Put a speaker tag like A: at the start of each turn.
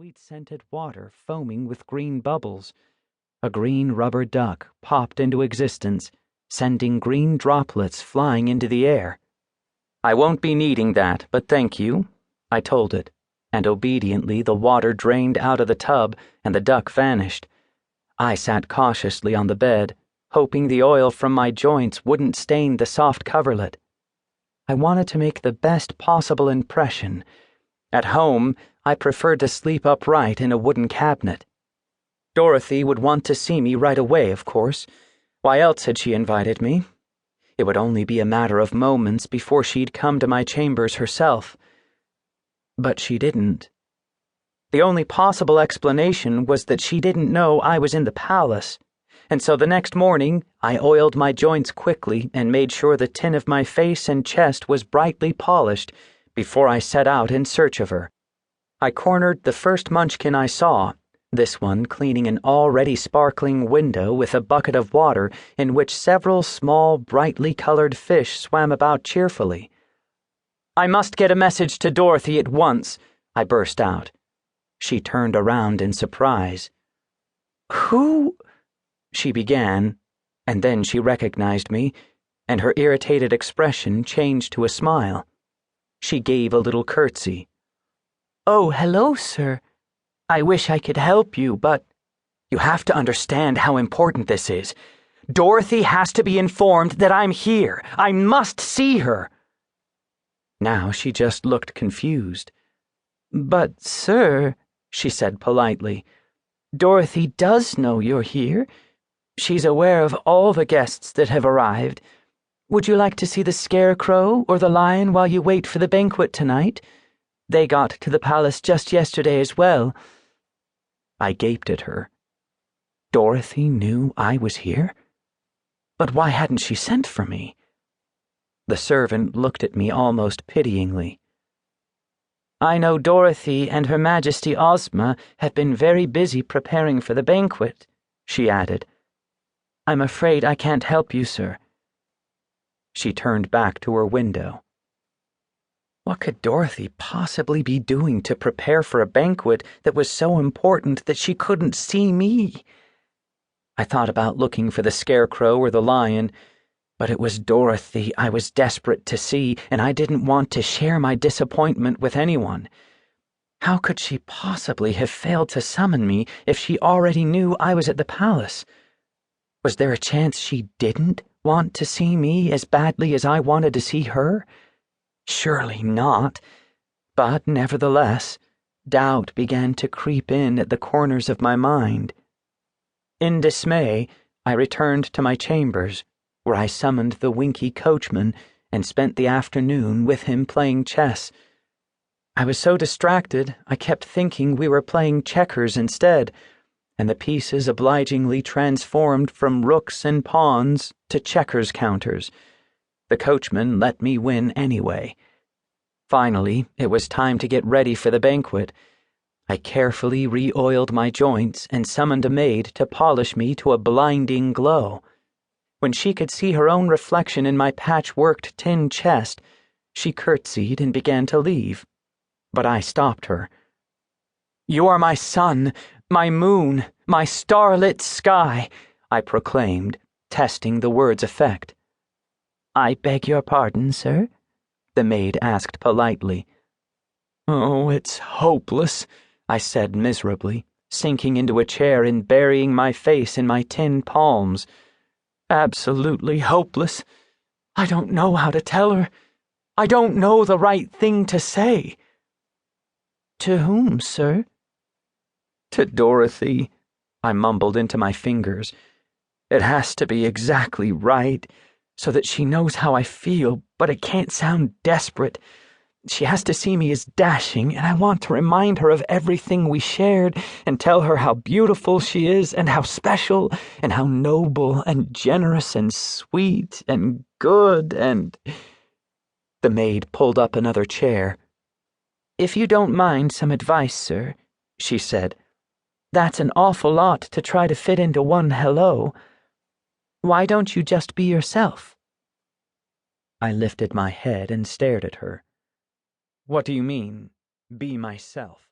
A: sweet-scented water foaming with green bubbles. A green rubber duck popped into existence, sending green droplets flying into the air. "I won't be needing that, but thank you," I told it, and obediently the water drained out of the tub and the duck vanished. I sat cautiously on the bed, hoping the oil from my joints wouldn't stain the soft coverlet. I wanted to make the best possible impression. At home, I preferred to sleep upright in a wooden cabinet. Dorothy would want to see me right away, of course. Why else had she invited me? It would only be a matter of moments before she'd come to my chambers herself. But she didn't. The only possible explanation was that she didn't know I was in the palace, and so the next morning I oiled my joints quickly and made sure the tin of my face and chest was brightly polished before I set out in search of her. I cornered the first munchkin I saw, this one cleaning an already sparkling window with a bucket of water in which several small, brightly colored fish swam about cheerfully. "I must get a message to Dorothy at once," I burst out. She turned around in surprise. "Who?" she began, and then she recognized me, and her irritated expression changed to a smile. She gave a little curtsy. "Oh, hello, sir. I wish I could help you, but you have to understand how important this is. Dorothy has to be informed that I'm here. I must see her." Now she just looked confused. "But, sir," she said politely, "Dorothy does know you're here. She's aware of all the guests that have arrived. Would you like to see the Scarecrow or the lion while you wait for the banquet tonight? They got to the palace just yesterday as well." I gaped at her. Dorothy knew I was here? But why hadn't she sent for me? The servant looked at me almost pityingly. "I know Dorothy and Her Majesty Ozma have been very busy preparing for the banquet," she added. "I'm afraid I can't help you, sir." She turned back to her window. What could Dorothy possibly be doing to prepare for a banquet that was so important that she couldn't see me? I thought about looking for the Scarecrow or the lion, but it was Dorothy I was desperate to see, and I didn't want to share my disappointment with anyone. How could she possibly have failed to summon me if she already knew I was at the palace? Was there a chance she didn't want to see me as badly as I wanted to see her? Surely not. But nevertheless, doubt began to creep in at the corners of my mind. In dismay, I returned to my chambers, where I summoned the Winky coachman and spent the afternoon with him playing chess. I was so distracted, I kept thinking we were playing checkers instead, and the pieces obligingly transformed from rooks and pawns to checkers counters. The coachman let me win anyway. Finally, it was time to get ready for the banquet. I carefully re-oiled my joints and summoned a maid to polish me to a blinding glow. When she could see her own reflection in my patchworked tin chest, she curtsied and began to leave. But I stopped her. "You are my sun, my moon, my starlit sky," I proclaimed, testing the word's effect. "I beg your pardon, sir?" the maid asked politely. "Oh, it's hopeless," I said miserably, sinking into a chair and burying my face in my tin palms. "Absolutely hopeless. I don't know how to tell her. I don't know the right thing to say." "To whom, sir?" "To Dorothy," I mumbled into my fingers. "It has to be exactly right, so that she knows how I feel, but it can't sound desperate. She has to see me as dashing, and I want to remind her of everything we shared and tell her how beautiful she is and how special and how noble and generous and sweet and good and—" The maid pulled up another chair. "If you don't mind some advice, sir," she said. "That's an awful lot to try to fit into one hello. Why don't you just be yourself?" I lifted my head and stared at her. "What do you mean, be myself?"